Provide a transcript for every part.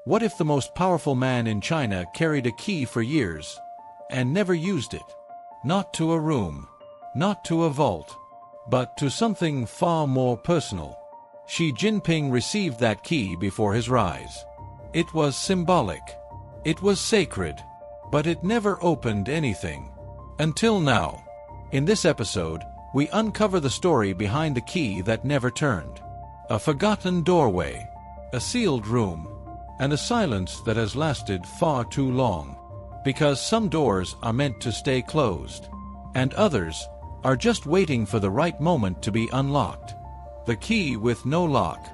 What if the most powerful man in China carried a key for years and never used it? Not to a room, not to a vault, but to something far more personal. Xi Jinping received that key before his rise. It was symbolic. It was sacred. But it never opened anything. Until now. In this episode, we uncover the story behind the key that never turned. A forgotten doorway, a sealed room, and a silence that has lasted far too long. Because some doors are meant to stay closed, and others are just waiting for the right moment to be unlocked. The key with no lock.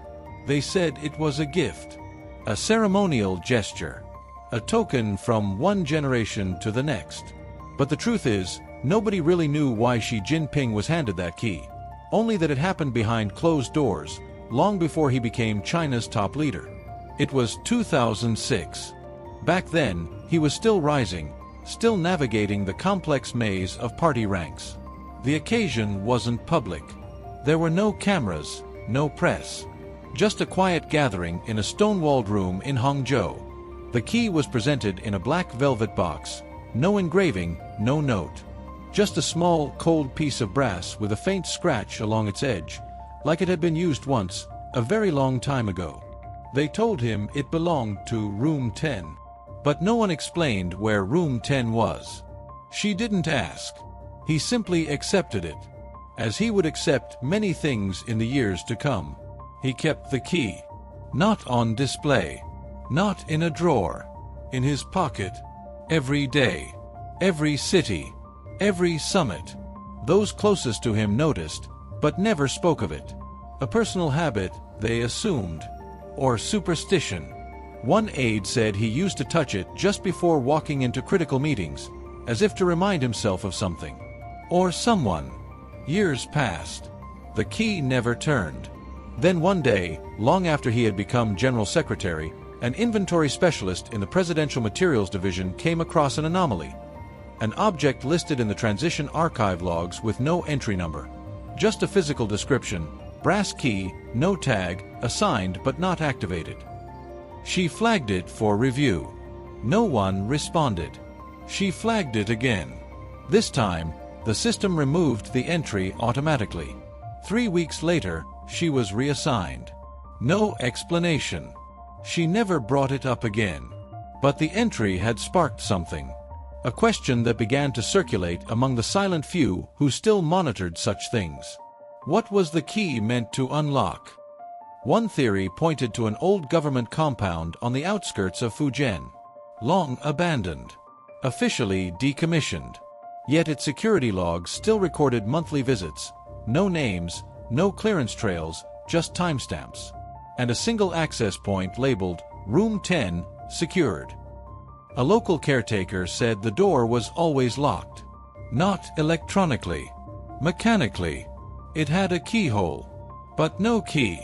They said it was a gift, a ceremonial gesture, a token from one generation to the next. But the truth is, nobody really knew why Xi Jinping was handed that key, only that it happened behind closed doors, long before he became China's top leader. It was 2006. Back then, he was still rising, still navigating the complex maze of party ranks. The occasion wasn't public. There were no cameras, no press. Just a quiet gathering in a stone-walled room in Hangzhou. The key was presented in a black velvet box. No engraving, no note. Just a small, cold piece of brass with a faint scratch along its edge, like it had been used once, a very long time ago. They told him it belonged to Room 10. But no one explained where Room 10 was. She didn't ask. He simply accepted it, as he would accept many things in the years to come. He kept the key. Not on display. Not in a drawer. In his pocket. Every day. Every city. Every summit. Those closest to him noticed, but never spoke of it. A personal habit, they assumed. Or superstition. One aide said he used to touch it just before walking into critical meetings, as if to remind himself of something. Or someone. Years passed. The key never turned. Then one day, long after he had become General Secretary, an inventory specialist in the Presidential Materials Division came across an anomaly. An object listed in the transition archive logs with no entry number. Just a physical description, brass key, no tag, assigned but not activated. She flagged it for review. No one responded. She flagged it again. This time, the system removed the entry automatically. 3 weeks later, she was reassigned. No explanation. She never brought it up again. But the entry had sparked something. A question that began to circulate among the silent few who still monitored such things. What was the key meant to unlock? One theory pointed to an old government compound on the outskirts of Fujian. Long abandoned. Officially decommissioned. Yet its security logs still recorded monthly visits. No names, no clearance trails, just timestamps. And a single access point labeled Room 10, secured. A local caretaker said the door was always locked. Not electronically. Mechanically. It had a keyhole. But no key.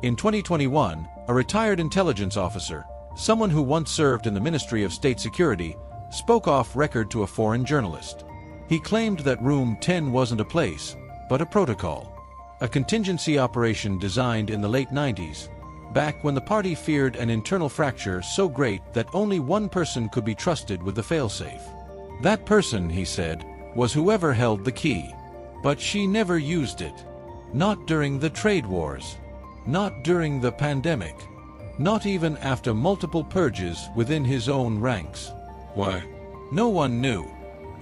In 2021, a retired intelligence officer, someone who once served in the Ministry of State Security, spoke off record to a foreign journalist. He claimed that Room 10 wasn't a place, but a protocol. A contingency operation designed in the late 90s, back when the party feared an internal fracture so great that only one person could be trusted with the failsafe. That person, he said, was whoever held the key. But she never used it. Not during the trade wars. Not during the pandemic. Not even after multiple purges within his own ranks. Why? No one knew.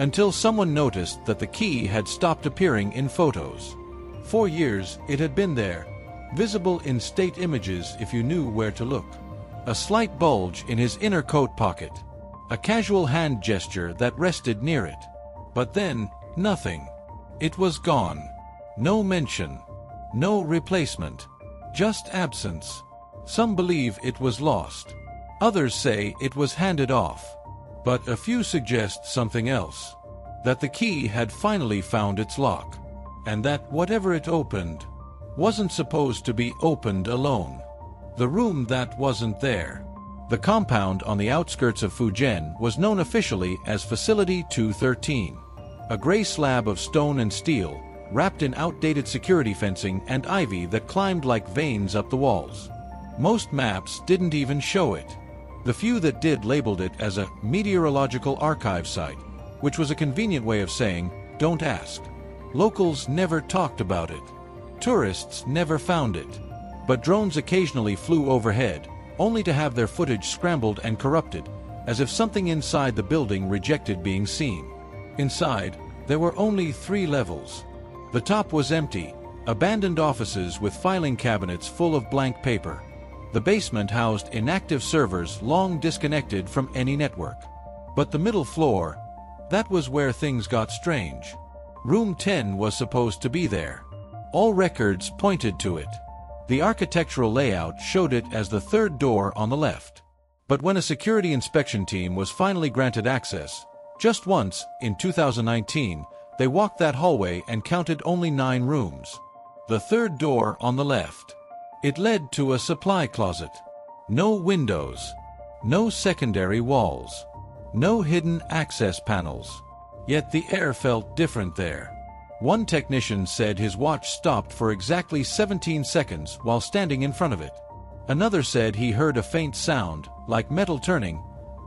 Until someone noticed that the key had stopped appearing in photos. 4 years it had been there, visible in state images if you knew where to look. A slight bulge in his inner coat pocket. A casual hand gesture that rested near it. But then, nothing. It was gone. No mention. No replacement. Just absence. Some believe it was lost. Others say it was handed off. But a few suggest something else. That the key had finally found its lock. And that whatever it opened wasn't supposed to be opened alone. The room that wasn't there. The compound on the outskirts of Fujian was known officially as Facility 213. A gray slab of stone and steel, wrapped in outdated security fencing and ivy that climbed like veins up the walls. Most maps didn't even show it. The few that did labeled it as a meteorological archive site, which was a convenient way of saying, don't ask. Locals never talked about it. Tourists never found it. But drones occasionally flew overhead, only to have their footage scrambled and corrupted, as if something inside the building rejected being seen. Inside, there were only 3 levels. The top was empty, abandoned offices with filing cabinets full of blank paper. The basement housed inactive servers long disconnected from any network. But the middle floor, that was where things got strange. Room 10 was supposed to be there. All records pointed to it. The architectural layout showed it as the 3rd door on the left. But when a security inspection team was finally granted access, just once, in 2019, they walked that hallway and counted only 9 rooms. The 3rd door on the left. It led to a supply closet. No windows. No secondary walls. No hidden access panels. Yet the air felt different there. One technician said his watch stopped for exactly 17 seconds while standing in front of it. Another said he heard a faint sound, like metal turning,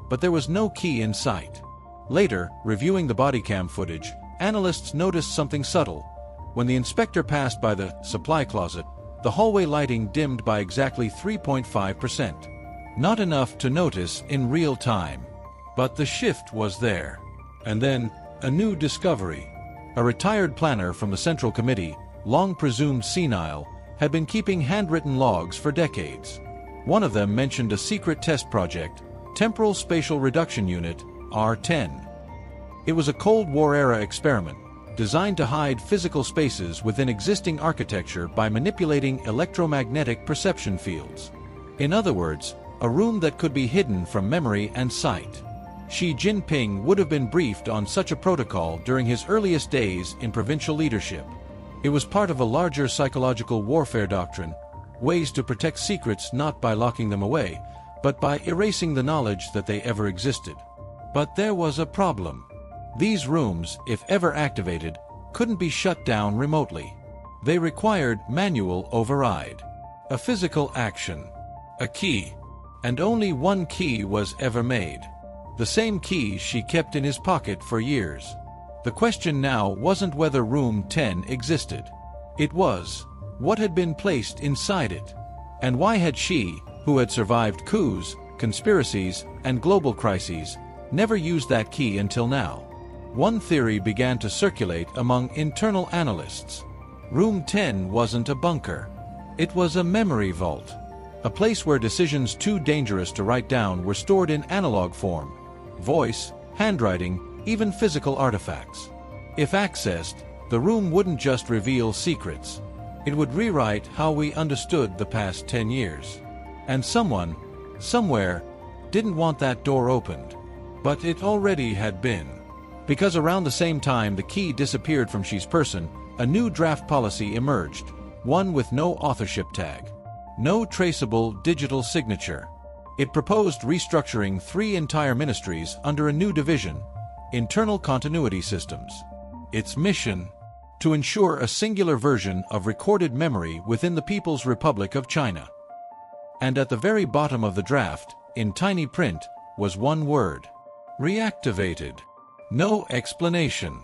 but there was no key in sight. Later, reviewing the body cam footage, analysts noticed something subtle. When the inspector passed by the supply closet, the hallway lighting dimmed by exactly 3.5%. Not enough to notice in real time. But the shift was there. And then, a new discovery. A retired planner from the Central Committee, long presumed senile, had been keeping handwritten logs for decades. One of them mentioned a secret test project, Temporal Spatial Reduction Unit, R10. It was a Cold War-era experiment, designed to hide physical spaces within existing architecture by manipulating electromagnetic perception fields. In other words, a room that could be hidden from memory and sight. Xi Jinping would have been briefed on such a protocol during his earliest days in provincial leadership. It was part of a larger psychological warfare doctrine, ways to protect secrets not by locking them away, but by erasing the knowledge that they ever existed. But there was a problem. These rooms, if ever activated, couldn't be shut down remotely. They required manual override. A physical action. A key. And only one key was ever made. The same key Xi kept in his pocket for years. The question now wasn't whether Room 10 existed. It was, what had been placed inside it? And why had Xi, who had survived coups, conspiracies, and global crises, never used that key until now? One theory began to circulate among internal analysts. Room 10 wasn't a bunker. It was a memory vault. A place where decisions too dangerous to write down were stored in analog form. Voice, handwriting, even physical artifacts. If accessed, the room wouldn't just reveal secrets. It would rewrite how we understood the past 10 years. And someone, somewhere, didn't want that door opened. But it already had been. Because around the same time the key disappeared from Xi's person, a new draft policy emerged, one with no authorship tag. No traceable digital signature. It proposed restructuring 3 entire ministries under a new division, Internal Continuity Systems. Its mission? To ensure a singular version of recorded memory within the People's Republic of China. And at the very bottom of the draft, in tiny print, was one word. Reactivated. No explanation.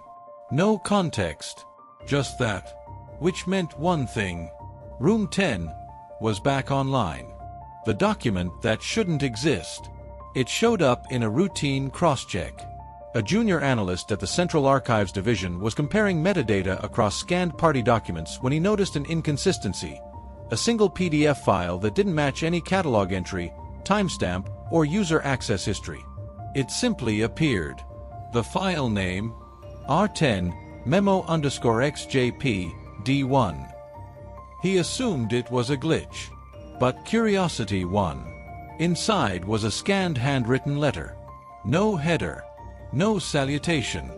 No context. Just that. Which meant one thing. Room 10 was back online. The document that shouldn't exist. It showed up in a routine cross-check. A junior analyst at the Central Archives Division was comparing metadata across scanned party documents when he noticed an inconsistency. A single PDF file that didn't match any catalog entry, timestamp, or user access history. It simply appeared. The file name, R10, memo_XJP, D1. He assumed it was a glitch. But curiosity won. Inside was a scanned handwritten letter. No header. No salutation.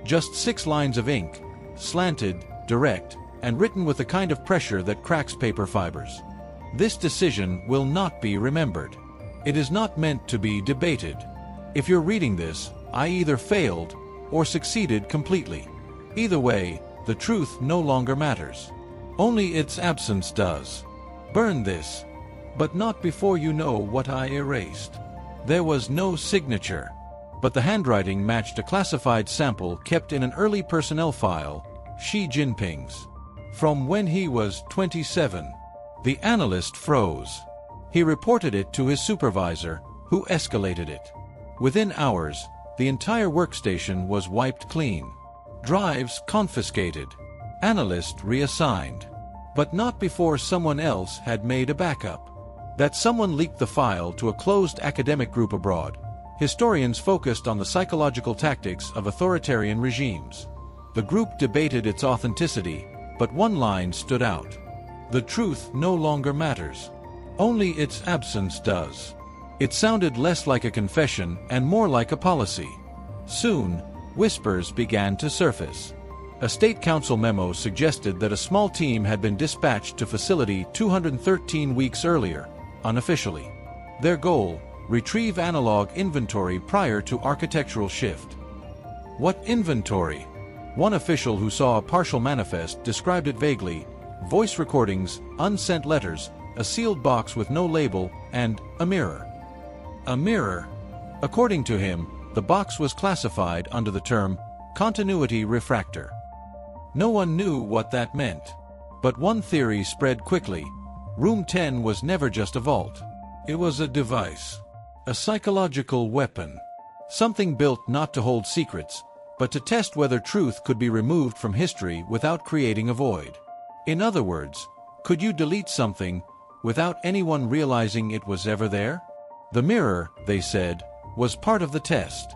Just 6 lines of ink, slanted, direct, and written with the kind of pressure that cracks paper fibers. This decision will not be remembered. It is not meant to be debated. If you're reading this, I either failed or succeeded completely. Either way, the truth no longer matters. Only its absence does. Burn this. But not before you know what I erased. There was no signature, but the handwriting matched a classified sample kept in an early personnel file, Xi Jinping's, from when he was 27. The analyst froze. He reported it to his supervisor, who escalated it. Within hours, the entire workstation was wiped clean. Drives confiscated. Analyst reassigned. But not before someone else had made a backup. That someone leaked the file to a closed academic group abroad. Historians focused on the psychological tactics of authoritarian regimes. The group debated its authenticity, but one line stood out. The truth no longer matters. Only its absence does. It sounded less like a confession and more like a policy. Soon, whispers began to surface. A State Council memo suggested that a small team had been dispatched to facility 213 weeks earlier, unofficially. Their goal: retrieve analog inventory prior to architectural shift. What inventory? One official who saw a partial manifest described it vaguely: voice recordings, unsent letters, a sealed box with no label, and a mirror. A mirror? According to him, the box was classified under the term continuity refractor. No one knew what that meant. But one theory spread quickly. Room 10 was never just a vault. It was a device. A psychological weapon. Something built not to hold secrets, but to test whether truth could be removed from history without creating a void. In other words, could you delete something without anyone realizing it was ever there? The mirror, they said, was part of the test.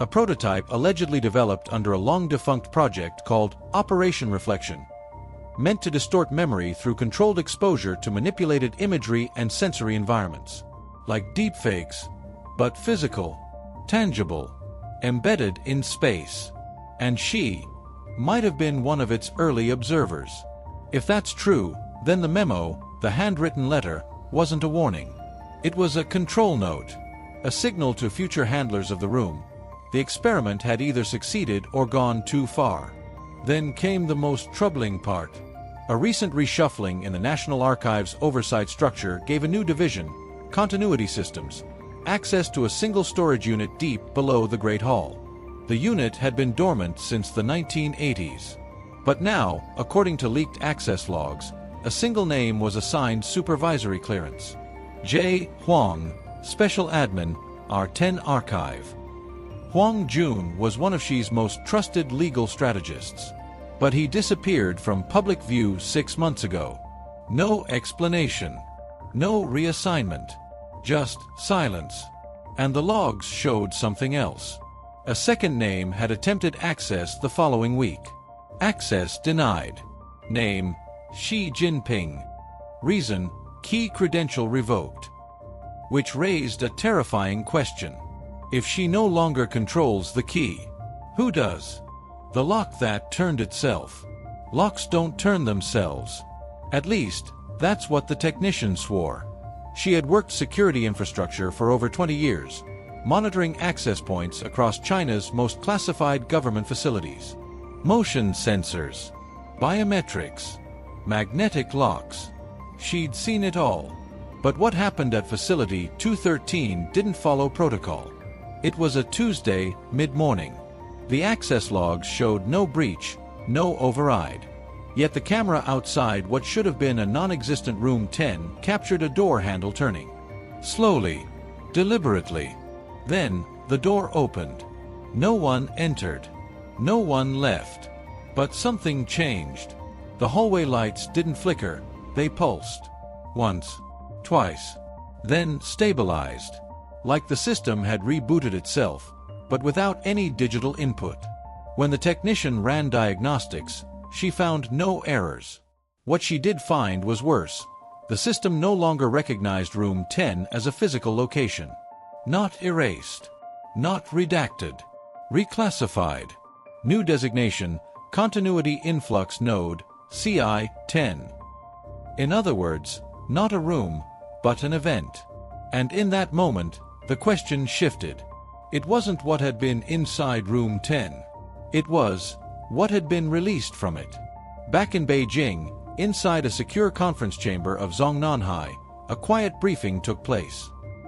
A prototype allegedly developed under a long-defunct project called Operation Reflection, meant to distort memory through controlled exposure to manipulated imagery and sensory environments. Like deepfakes, but physical, tangible, embedded in space. And Xi might have been one of its early observers. If that's true, then the memo, the handwritten letter, wasn't a warning. It was a control note, a signal to future handlers of the room. The experiment had either succeeded or gone too far. Then came the most troubling part. A recent reshuffling in the National Archives oversight structure gave a new division, Continuity Systems, access to a single storage unit deep below the Great Hall. The unit had been dormant since the 1980s. But now, according to leaked access logs, a single name was assigned supervisory clearance. J. Huang, Special Admin, R10 Archive. Huang Jun was one of Xi's most trusted legal strategists. But he disappeared from public view 6 months ago. No explanation. No reassignment. Just silence. And the logs showed something else. A second name had attempted access the following week. Access denied. Name: Xi Jinping. Reason: key credential revoked. Which raised a terrifying question. If Xi no longer controls the key, who does? The lock that turned itself. Locks don't turn themselves. At least, that's what the technician swore. She had worked security infrastructure for over 20 years, monitoring access points across China's most classified government facilities. Motion sensors, biometrics, magnetic locks. She'd seen it all. But what happened at Facility 213 didn't follow protocol. It was a Tuesday, mid-morning. The access logs showed no breach, no override. Yet the camera outside what should have been a non-existent room 10 captured a door handle turning. Slowly, deliberately. Then, the door opened. No one entered. No one left. But something changed. The hallway lights didn't flicker, they pulsed. Once, twice. Then stabilized. Like the system had rebooted itself, but without any digital input. When the technician ran diagnostics, she found no errors. What she did find was worse. The system no longer recognized room 10 as a physical location. Not erased. Not redacted. Reclassified. New designation: Continuity Influx Node, CI-10. In other words, not a room, but an event. And in that moment, the question shifted. It wasn't what had been inside room 10. It was what had been released from it. Back in Beijing, inside a secure conference chamber of Zongnanhai, a quiet briefing took place.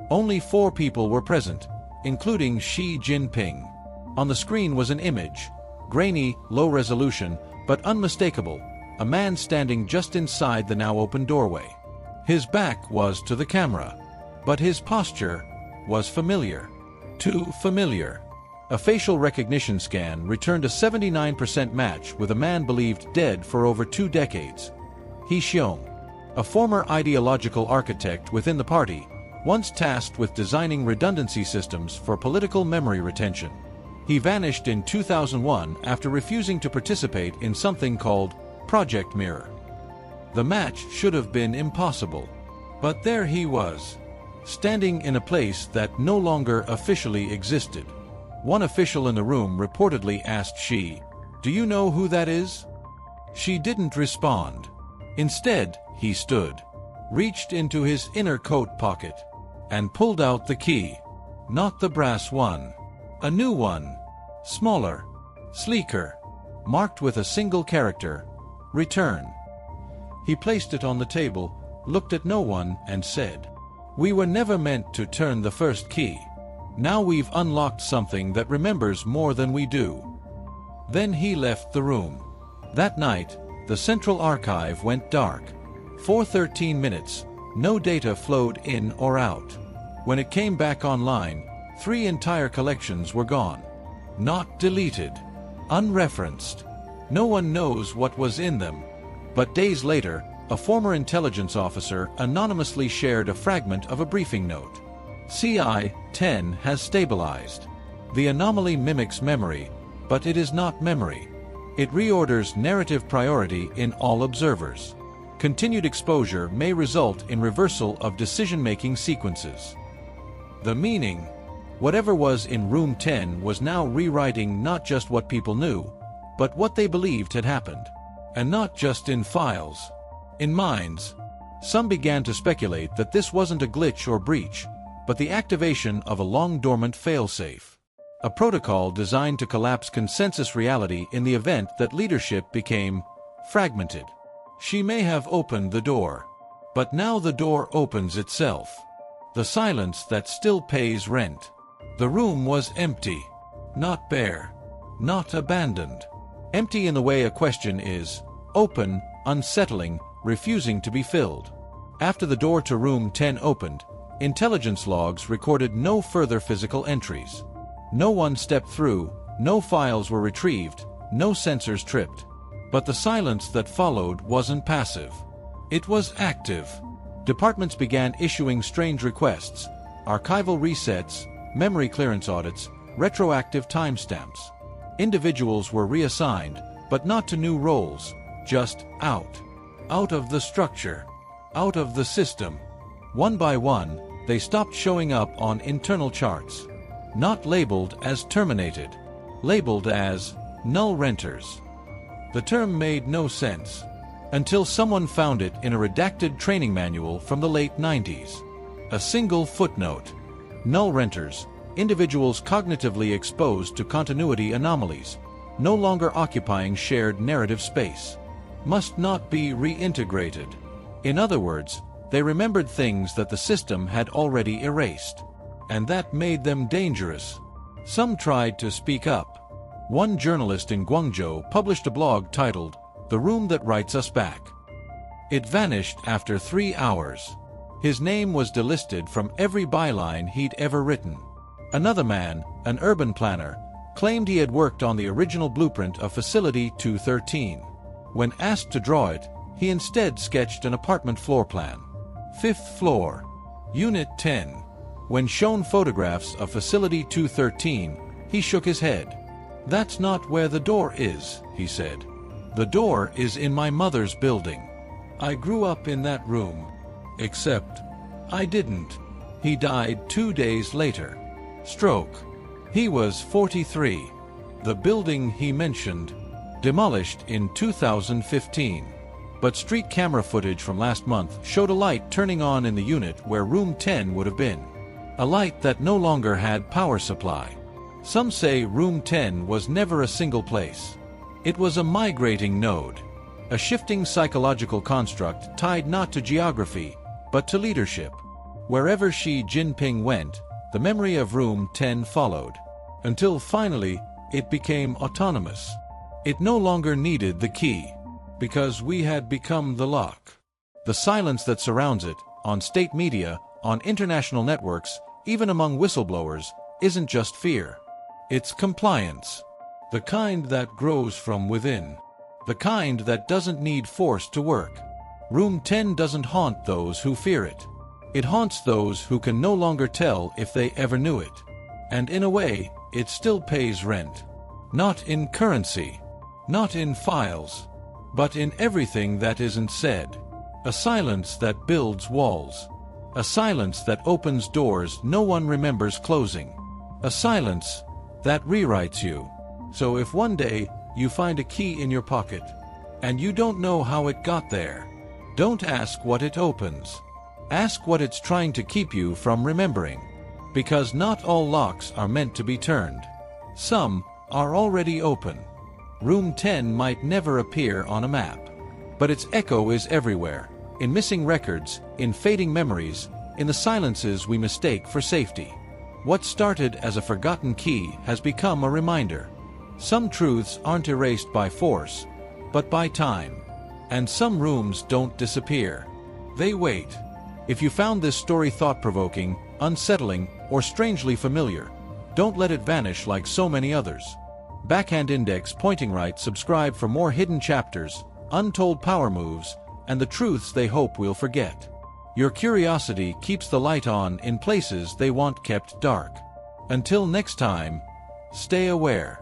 Only 4 people were present, including Xi Jinping. On the screen was an image, grainy, low resolution, but unmistakable, a man standing just inside the now open doorway. His back was to the camera, but his posture was familiar. Too familiar. A facial recognition scan returned a 79% match with a man believed dead for over 2 decades. He Xiong, a former ideological architect within the party, once tasked with designing redundancy systems for political memory retention. He vanished in 2001 after refusing to participate in something called Project Mirror. The match should have been impossible. But there he was, standing in a place that no longer officially existed. One official in the room reportedly asked Xi, "Do you know who that is?" She didn't respond. Instead, he stood, reached into his inner coat pocket, and pulled out the key. Not the brass one. A new one. Smaller. Sleeker. Marked with a single character. Return. He placed it on the table, looked at no one, and said, "We were never meant to turn the first key. Now we've unlocked something that remembers more than we do." Then he left the room. That night, the central archive went dark. For 13 minutes, no data flowed in or out. When it came back online, 3 entire collections were gone. Not deleted. Unreferenced. No one knows what was in them. But days later, a former intelligence officer anonymously shared a fragment of a briefing note. CI-10 has stabilized. The anomaly mimics memory, but it is not memory. It reorders narrative priority in all observers. Continued exposure may result in reversal of decision-making sequences. The meaning, whatever was in Room 10 was now rewriting not just what people knew, but what they believed had happened. And not just in files. In minds. Some began to speculate that this wasn't a glitch or breach, but the activation of a long-dormant failsafe. A protocol designed to collapse consensus reality in the event that leadership became fragmented. She may have opened the door. But now the door opens itself. The silence that still pays rent. The room was empty. Not bare. Not abandoned. Empty in the way a question is. Open, unsettling, refusing to be filled. After the door to Room 10 opened, intelligence logs recorded no further physical entries. No one stepped through, no files were retrieved, no sensors tripped. But the silence that followed wasn't passive. It was active. Departments began issuing strange requests, archival resets, memory clearance audits, retroactive timestamps. Individuals were reassigned, but not to new roles, just out. Out of the structure. Out of the system. One by one, they stopped showing up on internal charts. Not labeled as terminated. Labeled as null renters. The term made no sense. Until someone found it in a redacted training manual from the late 90s. A single footnote. Null renters, individuals cognitively exposed to continuity anomalies, no longer occupying shared narrative space, must not be reintegrated. In other words, they remembered things that the system had already erased. And that made them dangerous. Some tried to speak up. One journalist in Guangzhou published a blog titled, "The Room That Writes Us Back." It vanished after 3 hours. His name was delisted from every byline he'd ever written. Another man, an urban planner, claimed he had worked on the original blueprint of Facility 213. When asked to draw it, he instead sketched an apartment floor plan. 5th floor. Unit 10. When shown photographs of Facility 213, he shook his head. "That's not where the door is," he said. "The door is in my mother's building. I grew up in that room. Except, I didn't." He died 2 days later. Stroke. He was 43. The building he mentioned, demolished in 2015. But street camera footage from last month showed a light turning on in the unit where Room 10 would have been. A light that no longer had power supply. Some say Room 10 was never a single place. It was a migrating node. A shifting psychological construct tied not to geography, but to leadership. Wherever Xi Jinping went, the memory of Room 10 followed, until finally it became autonomous. It no longer needed the key, because we had become the lock. The silence that surrounds it, on state media, on international networks, even among whistleblowers, isn't just fear. It's compliance. The kind that grows from within. The kind that doesn't need force to work. Room 10 doesn't haunt those who fear it. It haunts those who can no longer tell if they ever knew it. And in a way, it still pays rent. Not in currency, not in files, but in everything that isn't said. A silence that builds walls. A silence that opens doors no one remembers closing. A silence that rewrites you. So if one day you find a key in your pocket, and you don't know how it got there, don't ask what it opens. Ask what it's trying to keep you from remembering. Because not all locks are meant to be turned. Some are already open. Room 10 might never appear on a map, but its echo is everywhere, in missing records, in fading memories, in the silences we mistake for safety. What started as a forgotten key has become a reminder. Some truths aren't erased by force, but by time. And some rooms don't disappear. They wait. If you found this story thought-provoking, unsettling, or strangely familiar, don't let it vanish like so many others. Backhand Index Pointing Right. Subscribe for more hidden chapters, untold power moves, and the truths they hope we'll forget. Your curiosity keeps the light on in places they want kept dark. Until next time, stay aware.